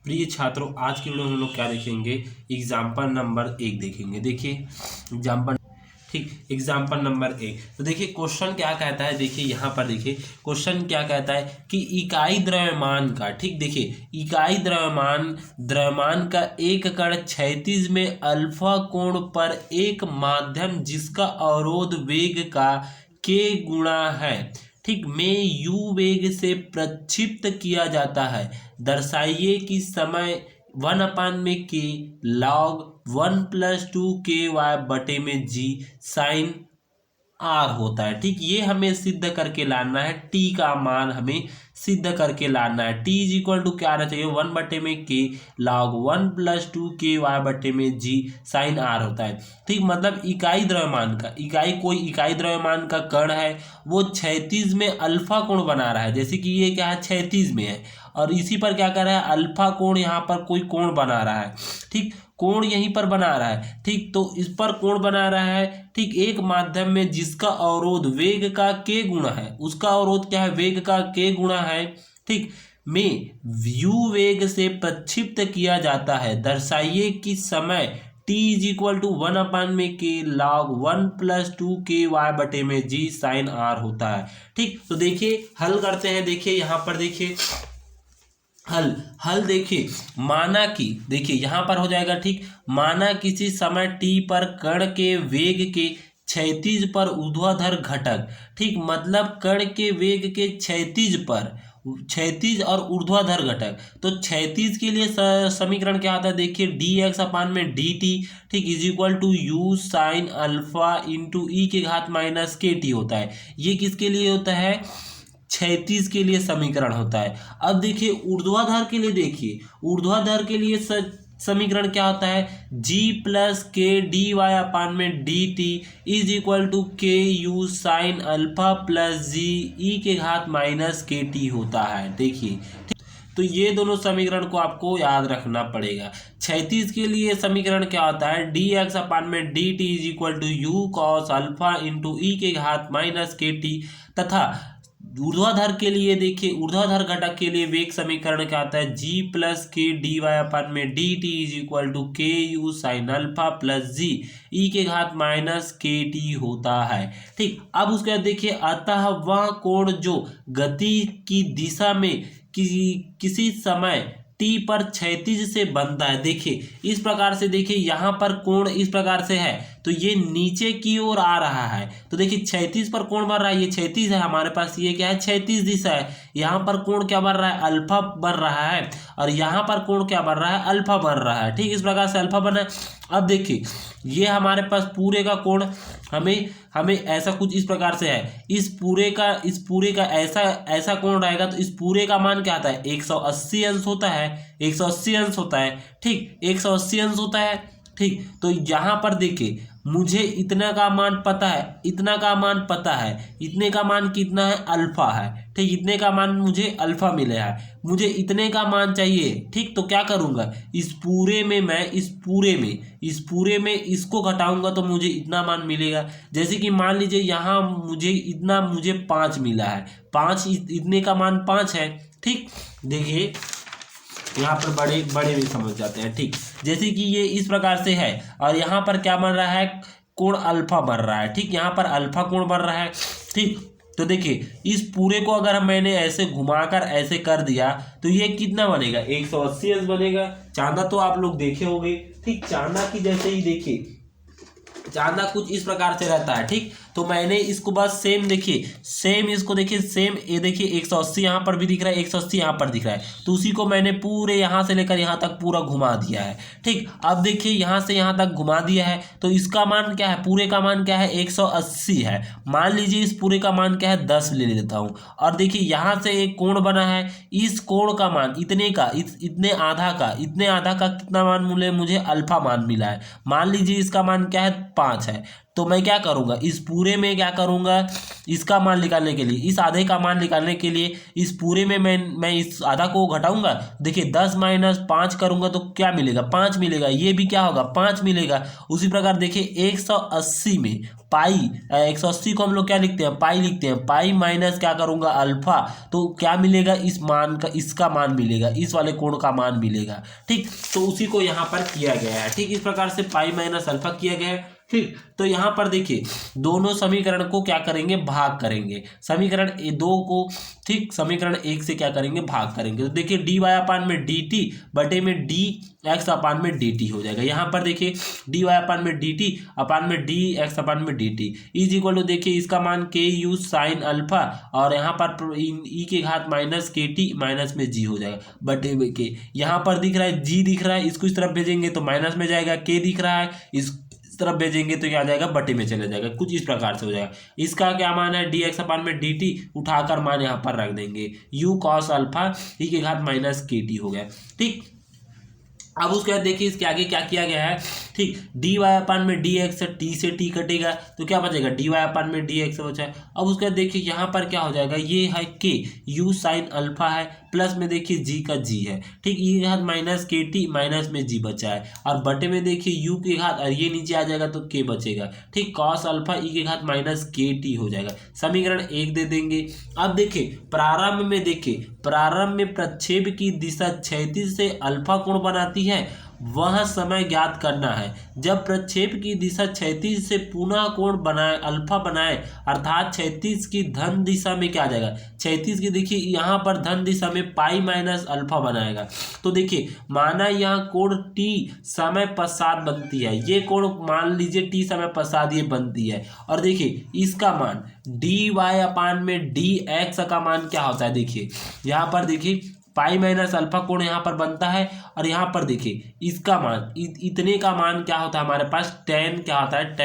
प्रिय छात्रों, आज की वीडियो में हम लोग क्या देखेंगे, एग्जाम्पल नंबर 1 देखेंगे। देखिए एग्जाम्पल, ठीक, एग्जाम्पल नंबर 1। तो देखिए क्वेश्चन क्या कहता है, देखिए यहाँ पर देखिए क्वेश्चन क्या कहता है कि इकाई द्रव्यमान का, ठीक, देखिए इकाई द्रव्यमान का एक कण क्षैतिज में अल्फा कोण पर एक माध्यम जिसका अवरोध वेग का k गुणा है, ठीक, में u वेग से प्रक्षिप्त किया जाता है। दर्शाइए कि समय 1/k log 1+2 बटे में g साइन आर होता है। ठीक, ये हमें सिद्ध करके लाना है, टी का मान हमें सिद्ध करके लाना है। टी इज इक्वल टू क्या आना चाहिए, 1/k log 1+2 बटे में जी साइन आर होता है। ठीक, मतलब इकाई द्रव्यमान का, कोई इकाई द्रव्यमान का कण है, वो क्षैतिज में अल्फा कोण बना रहा है। जैसे कि ये क्या है, क्षैतिज में है और इसी पर क्या कर रहा है, अल्फा कोण, यहाँ पर कोई कोण बना रहा है। ठीक, कोण यहीं पर बना रहा है। ठीक, तो इस पर कोण बना रहा है, ठीक, एक माध्यम में जिसका अवरोध वेग का k गुणा है, उसका अवरोध क्या है, वेग का k गुणा है। ठीक, में u वेग से प्रक्षिप्त किया जाता है। दर्शाइए कि समय t is equal to 1/k log 1+2 बटे में g साइन r होता है। ठीक, तो देखिए हल करते हैं। देखिए यहाँ पर देखिए हल देखिए, माना कि, देखिए यहाँ पर हो जाएगा, ठीक, माना किसी समय t पर कण के वेग के क्षैतिज पर ऊर्ध्वाधर घटक, ठीक, मतलब कण के वेग के क्षैतिज और ऊर्ध्वाधर घटक। तो क्षैतिज के लिए समीकरण क्या आता है, देखिए dx/dt, ठीक, is equal to u sine alpha into e के घात माइनस kt होता है। ये किसके लिए होता है, क्षैतिज के लिए समीकरण होता है। अब देखिए ऊर्ध्वाधर के लिए, देखिए ऊर्ध्वाधर के लिए समीकरण क्या होता है, g+k/dy is equal to ku sine alpha plus g e के घात माइनस kt होता है। देखिए, तो ये दोनों समीकरण को आपको याद रखना पड़ेगा। क्षैतिज के लिए समीकरण क्या होता है, dx/dt is equal to u cos alpha into e के घात माइनस kt, तथा ऊर्ध्वाधर के लिए देखिए, ऊर्ध्वाधर घटक के लिए वेग समीकरण क्या आता है, g+k/dy is equal to ku sine alpha plus g e के घात माइनस kt होता है। ठीक, अब उसके बाद देखिए, अतः वह कोण जो गति की दिशा में किसी समय t पर क्षैतिज से बनता है। देखिए इस प्रकार से, देखिए यहाँ पर कोण इस प्रकार से है, तो ये नीचे की ओर आ रहा है। तो देखिए क्षैतिज पर कोण बन रहा है, ये क्षैतिज है हमारे पास, ये क्या है, क्षैतिज दिशा है। यहाँ पर कोण क्या बन रहा है, अल्फा बन रहा है, और यहाँ पर कोण क्या बन रहा है, अल्फा बन रहा है। ठीक, इस प्रकार से अल्फा बना है। अब देखिए ये हमारे पास पूरे का कोण हमें ऐसा कुछ इस प्रकार से है, इस पूरे का ऐसा कोण रहेगा, तो इस पूरे का मान क्या आता है, 180 अंश होता है, 180 अंश होता है। ठीक, 180 अंश होता है। ठीक, तो यहाँ पर देखिए मुझे इतना का मान पता है, इतना का मान पता है, इतने का मान कितना है, अल्फा है। ठीक, इतने का मान मुझे अल्फा मिला है, मुझे इतने का मान चाहिए। ठीक, तो क्या करूँगा, इस पूरे में मैं इस पूरे में इसको घटाऊंगा तो मुझे इतना मान मिलेगा। जैसे कि मान लीजिए यहाँ मुझे 5 मिला है, 5, इतने का मान 5 है। ठीक, देखिए यहाँ पर बड़े भी समझ जाते हैं। ठीक, जैसे कि ये इस प्रकार से है और यहाँ पर क्या बन रहा है, कोण अल्फा बन रहा है। ठीक, यहाँ पर अल्फा कोण बन रहा है। ठीक, तो देखिए इस पूरे को अगर मैंने ऐसे घुमाकर ऐसे कर दिया तो ये कितना बनेगा, 180 अंश बनेगा। चांदा तो आप लोग देखे होंगे। ठीक, चांदा की जैसे ही देखिए, चांदा कुछ इस प्रकार से रहता है। ठीक, तो मैंने इसको बस सेम देखिए, सेम इसको देखिए, सेम ये देखिए 180 यहाँ पर भी दिख रहा है, 180 यहाँ पर दिख रहा है, तो उसी को मैंने पूरे यहाँ से लेकर यहाँ तक पूरा घुमा दिया है। ठीक, अब देखिए यहाँ से यहाँ तक घुमा दिया है, तो इसका मान क्या है, पूरे का मान क्या है, 180 है। मान लीजिए इस पूरे का मान क्या है, 10 ले लेता हूँ। और देखिए यहाँ से एक कोण बना है, इस कोण का मान इतने आधा का कितना मान मिले, मुझे अल्फा मान मिला है। मान लीजिए इसका मान क्या है, 5 है। तो मैं क्या करूंगा, इस पूरे में क्या करूंगा, इसका मान निकालने के लिए, इस आधे का मान निकालने के लिए इस पूरे में मैं इस आधा को घटाऊंगा। देखिए 10 - 5 करूंगा तो क्या मिलेगा, 5 मिलेगा। ये भी क्या होगा, 5 मिलेगा। उसी प्रकार देखिए 180 में पाई 180 को हम लोग क्या लिखते हैं, पाई लिखते हैं। पाई माइनस क्या करूंगा, अल्फा, तो क्या मिलेगा, इस मान का, इसका मान मिलेगा, इस वाले कोण का मान मिलेगा। ठीक, तो उसी को यहाँ पर किया गया है। ठीक, इस प्रकार से पाई माइनस अल्फा किया गया है। ठीक, तो यहाँ पर देखिए दोनों समीकरण को क्या करेंगे, भाग करेंगे। समीकरण 2 को, ठीक, समीकरण 1 से क्या करेंगे, भाग करेंगे। तो देखिए डी वाई अपान में डी टी बटे में डी एक्स अपान में डी टी हो जाएगा। यहाँ पर देखिए डी वाई अपान में डी टी अपान में डी एक्स अपान में D T is equal to, देखिए इसका मान के यू साइन अल्फा और यहाँ पर ई के घात माइनस के टी माइनस में जी हो जाएगा बटे में के। यहाँ पर दिख रहा है जी दिख रहा है, इसको इस तरफ भेजेंगे तो माइनस में जाएगा। के दिख रहा है, इस तरफ भेजेंगे तो क्या आ जाएगा, बटे में चला जाएगा। कुछ इस प्रकार से हो जाएगा। इसका क्या मान है, डी एक्स अपान में डी टी, उठाकर मान यहाँ पर रख देंगे, यू कॉस अल्फा ई के घात माइनस के टी हो गया। ठीक, अब उसके बाद देखिए इसके आगे क्या किया गया है। ठीक, डी वाई अपान में डी एक्स, टी से टी कटेगा तो क्या बचेगा, डी वाई अपान में डी एक्स बचा है। अब उसके बाद देखिए यहाँ पर क्या हो जाएगा, ये है के यू साइन अल्फा है, प्लस में देखिए जी का जी है। ठीक, ई के घात माइनस के टी माइनस में जी बचा है, और बटे में देखिए यू के घात, और ये नीचे आ जाएगा तो के बचेगा। ठीक, कॉस अल्फा ई के घात माइनस के टी हो जाएगा। समीकरण 1 दे देंगे। अब देखिए प्रारंभ में, देखिए प्रारंभ में प्रक्षेप की दिशा क्षैतिज से अल्फा कोण बनाती है, वह समय ज्ञात करना है जब प्रक्षेप की दिशा क्षैतिज से पुनः कोण बनाए, अल्फा बनाए, अर्थात क्षैतिज की धन दिशा में क्या आ जाएगा, क्षैतिज की, देखिए यहाँ पर धन दिशा में पाई माइनस अल्फा बनाएगा। तो देखिए माना यहाँ कोण टी समय पश्चात बनती है, ये कोण मान लीजिए टी समय पश्चात ये बनती है, और देखिए इसका मान डी वाई अपान में डी एक्स का मान क्या होता है। देखिए यहाँ पर देखिए पाई माइनस अल्फा कोण यहाँ पर बनता है, और यहाँ पर देखिए इसका मान, इतने का मान क्या होता है हमारे पास, टेन क्या होता है,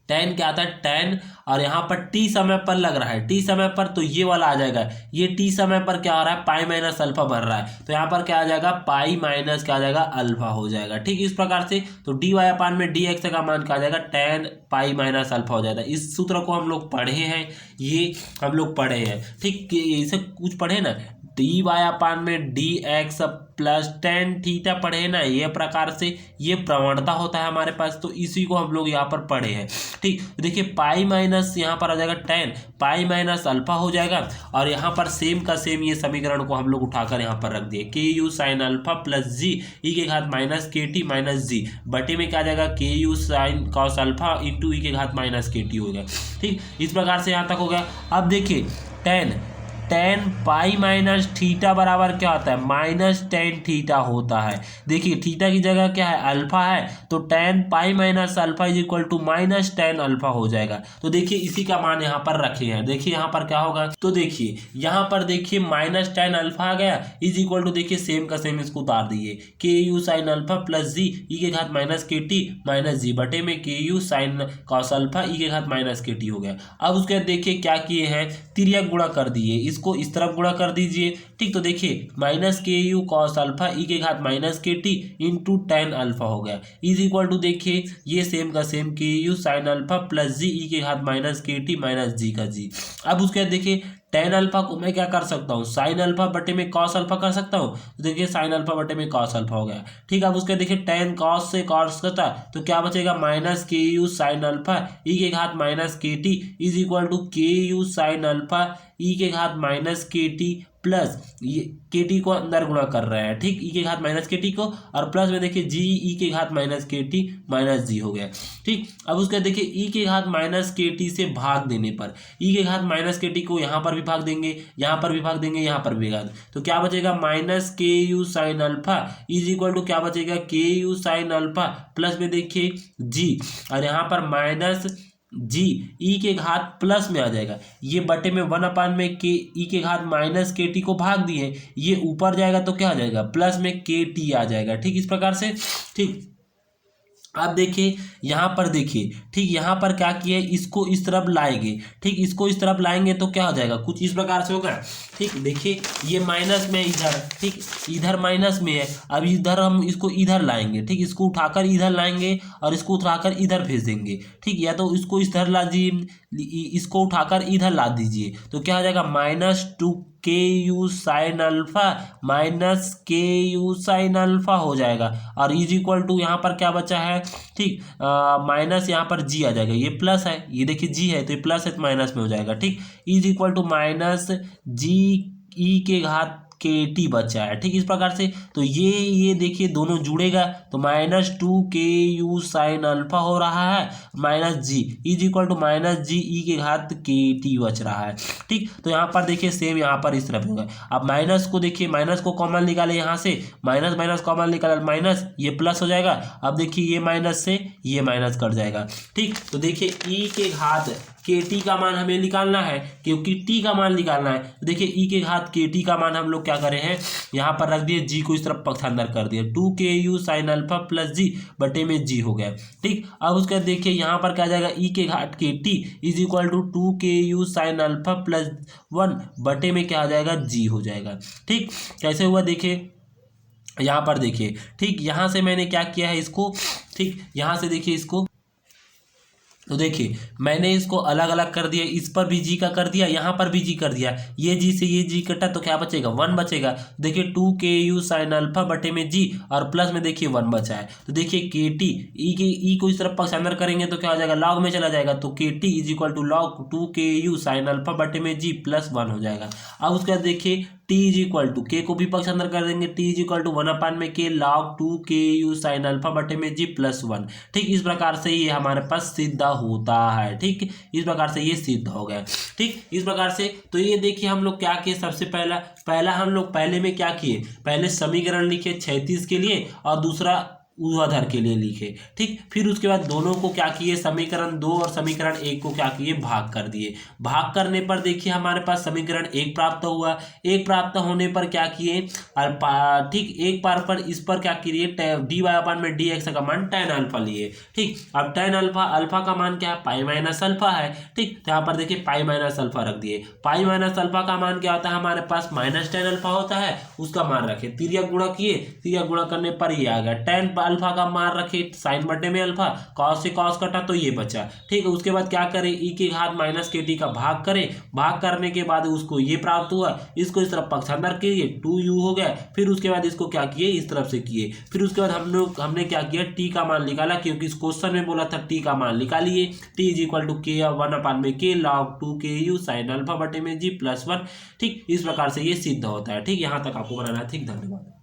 टेन क्या आता है, टेन, और यहाँ पर टी समय पर लग रहा है, टी समय पर, तो ये वाला आ जाएगा, ये टी समय पर क्या हो रहा है, पाई माइनस अल्फा बन रहा है, तो यहाँ पर क्या आ जाएगा, पाई माइनस क्या आ जाएगा, अल्फा हो जाएगा। ठीक, इस प्रकार से तो डी वाई अपान में डी एक्स का मान क्या आ जाएगा, टेन पाई माइनस अल्फा हो जाएगा। इस सूत्र को हम लोग पढ़े हैं, ये हम लोग पढ़े हैं। ठीक, इसे कुछ पढ़े ना, डी वाई अपान में D x plus tan theta पढ़े ना, ये प्रकार से ये प्रवणता होता है हमारे पास, तो इसी को हम लोग यहाँ पर पढ़े हैं। ठीक, देखिए पाई माइनस यहाँ पर आ जाएगा टेन पाई माइनस अल्फा हो जाएगा, और यहाँ पर सेम का सेम ये समीकरण को हम लोग उठाकर यहाँ पर रख दिए, के you sine alpha plus g e के घात माइनस के टी माइनस जी बटे में क्या आ जाएगा, k you sine cos alpha into e के घात माइनस के टी हो गया। ठीक, इस प्रकार से यहाँ तक हो गया। अब देखिए टेन पाई माइनस थीटा बराबर क्या होता है, माइनस टेन थीटा होता है। देखिए थीटा की जगह क्या है, अल्फा है, तो ten pi minus alpha is equal to minus ten alpha हो जाएगा। तो देखिए इसी का मान यहाँ पर रखे हैं। देखिए यहाँ पर क्या होगा, तो देखिए यहाँ पर देखिए माइनस टेन अल्फा आ गया इज इक्वल टू, देखिए सेम का सेम इसको उतार दिए, के you sine alpha plus g e के घात माइनस के टी माइनस जी बटे में के यू साइन कॉस अल्फा ई के घात माइनस के टी हो गया। अब उसके बाद देखिए क्या किए हैं, तिर्यक गुणा कर दिए, इसको इस तरफ गुणा कर दीजिए। ठीक, तो देखिए minus K you cos alpha ई के घात माइनस के टी इंटू टेन अल्फा हो गया इज इक्वल टू, देखिए ये सेम का सेम के you sine alpha plus g e के घात माइनस के टी माइनस जी का जी। अब उसके बाद देखिए टेन अल्फा को मैं क्या कर सकता हूँ, साइन अल्फा बटे में कॉस अल्फा कर सकता हूँ, तो देखिए साइन अल्फा बटे में कॉस अल्फा हो गया। ठीक, अब उसके देखिए टेन कॉस से कॉस करता तो क्या बचेगा, minus K you sine alpha ई के घात माइनस के टी इज इक्वल टू के यू साइन अल्फा ई के घात माइनस के टी प्लस ये के टी को अंदर गुणा कर रहे हैं। ठीक, ई के घात माइनस के टी को, और प्लस में देखिए जी ई के घात माइनस के टी माइनस जी हो गया। ठीक, अब उसके देखिए ई के घात माइनस के टी से भाग देने पर ई के घात माइनस के टी को यहाँ पर भी भाग देंगे, यहाँ पर भी भाग देंगे, यहाँ पर भी भाग, तो क्या बचेगा, minus K you sine alpha is equal to क्या बचेगा, के यू साइन अल्फा प्लस में देखिए जी, और यहाँ पर माइनस जी ई के घात प्लस में आ जाएगा, ये बटे में वन अपान में के ई के घात माइनस के टी को भाग दिए, ये ऊपर जाएगा तो क्या आ जाएगा, प्लस में के टी आ जाएगा। ठीक, इस प्रकार से। ठीक, अब देखिए यहाँ पर देखिए, ठीक यहाँ पर क्या किए, इसको इस तरफ लाएंगे। ठीक, इसको इस तरफ लाएंगे तो क्या हो जाएगा, कुछ इस प्रकार से होगा। ठीक, देखिए ये माइनस में इधर, ठीक इधर माइनस में है, अब इधर हम इसको इधर लाएंगे। ठीक, इसको उठाकर इधर लाएंगे और इसको उठाकर इधर भेज देंगे। ठीक, या तो इसको इस तरह ला इसको उठाकर इधर ला दीजिए तो क्या हो जाएगा -2ku sine alpha -ku sine alpha हो जाएगा। और इज इक्वल टू यहाँ पर क्या बचा है, ठीक, माइनस यहाँ पर जी आ जाएगा, ये प्लस है, ये देखिए जी है तो ये प्लस है तो माइनस में हो जाएगा, ठीक। Is equal to -GE K T बचा है, ठीक। इस प्रकार से तो ये देखिए दोनों जुड़ेगा तो -2ku साइन अल्फा हो रहा है -g is equal to -GE K T बच रहा है, ठीक। तो यहाँ पर देखिए सेम यहाँ पर इस तरफ होगा। अब माइनस को देखिए, माइनस को कॉमन निकाले यहाँ से, माइनस माइनस कॉमन निकाले माइनस, ये प्लस हो जाएगा। अब देखिए ये माइनस से ये माइनस कट जाएगा, ठीक। तो देखिए e के घात के टी का मान हमें निकालना है, क्योंकि टी का मान निकालना है। तो देखिए ई के घात के टी का मान हम लोग क्या करें हैं, यहाँ पर रख दिए, जी को इस तरफ पक्षांतर कर दिए, 2ku साइन अल्फा प्लस जी बटे में जी हो गया, ठीक। अब उसके बाद देखिए यहाँ पर क्या जाएगा, ई के घात k T is equal to 2ku sine alpha plus 1 बटे में क्या आ जाएगा, जी हो जाएगा, ठीक। कैसे हुआ देखिए यहाँ पर देखिए, ठीक। यहाँ से मैंने क्या किया है इसको, ठीक, यहाँ से देखिए इसको, तो देखिए मैंने इसको अलग अलग कर दिया, इस पर भी जी का कर दिया, यहाँ पर भी जी कर दिया, ये जी से ये जी कटा तो क्या बचेगा, 1 बचेगा। देखिए 2ku साइन अल्फा बटे में जी और प्लस में देखिए 1 बचा है। तो देखिए के टी ई को इस तरफ पक्षांतर करेंगे तो क्या हो जाएगा, लॉग में चला जाएगा, तो K T is equal to log 2ku sine alpha बटे में जी प्लस 1 हो जाएगा। अब उसके बाद देखिए टी इज इक्वल टू के को भी पक्षांतर कर देंगे, टी इज इक्वल टू 1 में के लॉग 2ku साइन अल्फा बटे में जी प्लस 1, ठीक। इस प्रकार से ये हमारे पास सिद्ध होता है, ठीक। इस प्रकार से ये सिद्ध हो गया, ठीक। इस प्रकार से तो ये देखिए हम लोग क्या किए, सबसे पहला हम लोग पहले में क्या किए, पहले समीकरण लिखे 36 के लिए और दूसरा ऊर्ध्वाधर के लिए लिखे, ठीक। फिर उसके बाद दोनों को क्या किए, समीकरण 2 और समीकरण 1 को क्या किए, भाग कर दिए। भाग करने पर देखिए हमारे पास समीकरण 1 प्राप्त हुआ, 1 प्राप्त होने पर क्या किए अल्फा, ठीक, एक बार पर इस पर क्या किए, डी वाई अपन में डी एक्स का मान tan अल्फा लिए, ठीक। अब tan अल्फा, अल्फा का मान क्या है, पाई माइनस अल्फा है, ठीक। तो यहाँ पर देखिए पाई माइनस अल्फा रख दिए, पाई माइनस अल्फा का मान क्या होता है हमारे पास, -tan अल्फा होता है, उसका मान रखे, तिर्यक गुणा किए, तिर्यक गुणा करने पर ये आ गया, tan अल्फा का मान रखे साइन बटे में अल्फा, कॉस से कॉस कटा तो ये बचा, ठीक है। उसके बाद क्या करें, ई के घात माइनस के टी का भाग करें, भाग करने के बाद उसको ये प्राप्त हुआ, इसको इस तरफ पक्षांतर किए 2u हो गया। फिर उसके बाद इसको क्या किए, इस तरफ से किए। फिर उसके बाद हमने क्या किया, टी का मान निकाला, क्योंकि इस क्वेश्चन में बोला था टी का मान निकालिए, टी इज इक्वल टू के 1 में के लॉग 2ku साइन अल्फा बटे में जी प्लस 1, ठीक। इस प्रकार से ये सिद्ध होता है, ठीक। यहाँ तक आपको बनाना है, ठीक। धन्यवाद।